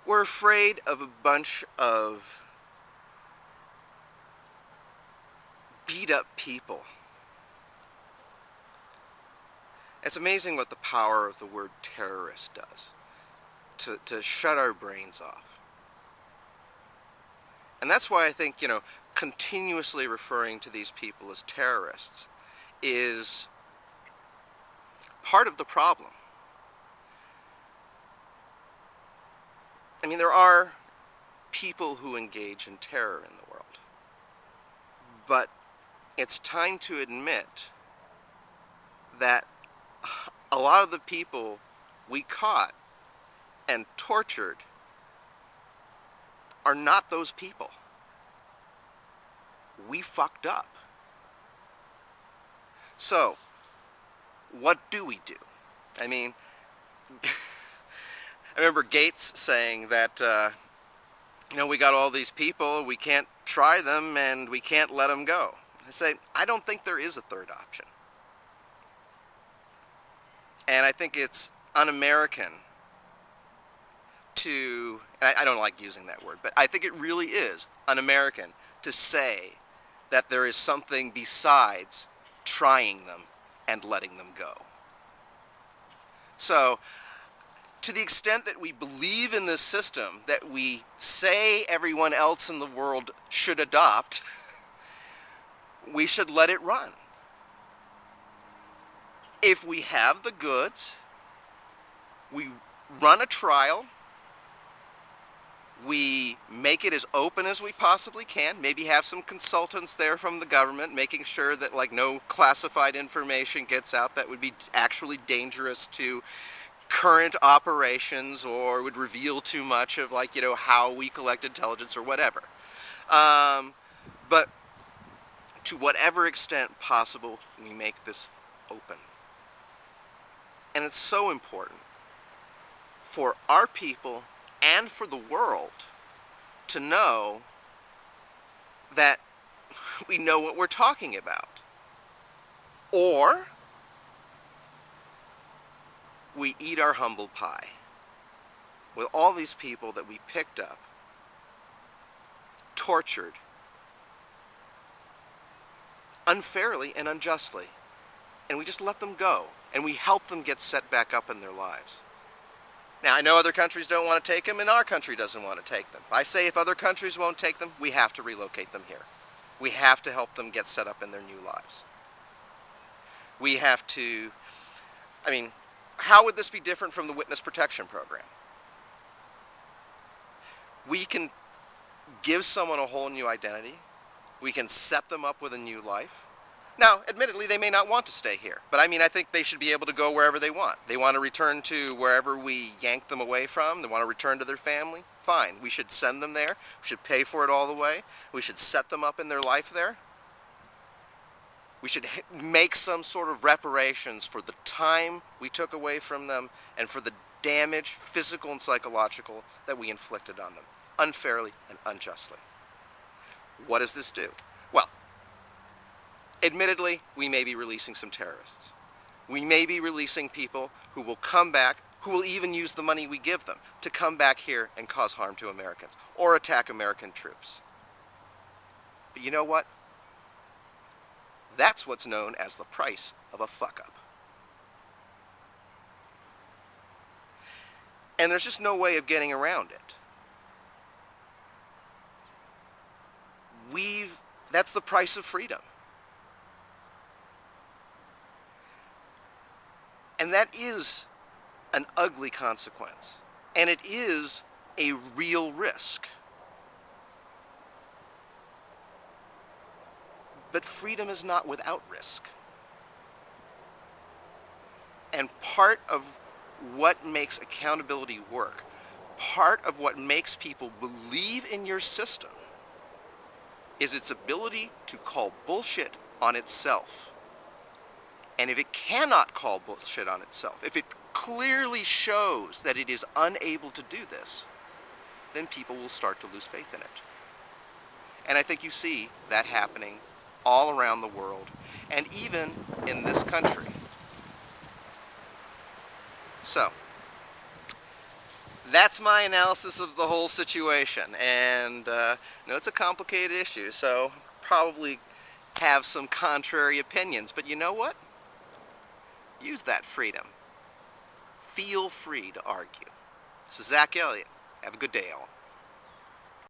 We're afraid of a bunch of beat up people. It's amazing what the power of the word terrorist does to shut our brains off. And that's why I think, continuously referring to these people as terrorists is part of the problem. I mean, there are people who engage in terror in the world. But it's time to admit that a lot of the people we caught and tortured are not those people. We fucked up. So, what do we do? I mean, I remember Gates saying that, we got all these people, we can't try them, and we can't let them go. I say, I don't think there is a third option. And I think it's un-American to, and I don't like using that word, but I think it really is un-American to say that there is something besides trying them and letting them go. So, to the extent that we believe in this system that we say everyone else in the world should adopt, we should let it run. If we have the goods, we run a trial, we make it as open as we possibly can, maybe have some consultants there from the government making sure that no classified information gets out that would be actually dangerous to current operations or would reveal too much of how we collect intelligence or whatever. But to whatever extent possible, we make this open. And it's so important for our people and for the world to know that we know what we're talking about. Or we eat our humble pie with all these people that we picked up, tortured, unfairly and unjustly, and we just let them go, and we help them get set back up in their lives. Now, I know other countries don't want to take them, and our country doesn't want to take them. I say if other countries won't take them, we have to relocate them here. We have to help them get set up in their new lives. We have to, how would this be different from the Witness Protection Program? We can give someone a whole new identity. We can set them up with a new life. Now, admittedly, they may not want to stay here, but I think they should be able to go wherever they want. They want to return to wherever we yanked them away from. They want to return to their family. Fine. We should send them there. We should pay for it all the way. We should set them up in their life there. We should make some sort of reparations for the time we took away from them and for the damage, physical and psychological, that we inflicted on them, unfairly and unjustly. What does this do? Well, admittedly, we may be releasing some terrorists. We may be releasing people who will come back, who will even use the money we give them to come back here and cause harm to Americans or attack American troops. But you know what? That's what's known as the price of a fuck-up. And there's just no way of getting around it. That's the price of freedom. And that is an ugly consequence. And it is a real risk. But freedom is not without risk. And part of what makes accountability work, part of what makes people believe in your system, is its ability to call bullshit on itself. And if it cannot call bullshit on itself, if it clearly shows that it is unable to do this, then people will start to lose faith in it. And I think you see that happening all around the world, and even in this country. So, that's my analysis of the whole situation. And it's a complicated issue, so probably have some contrary opinions. But you know what? Use that freedom. Feel free to argue. This is Zach Elliott. Have a good day, all.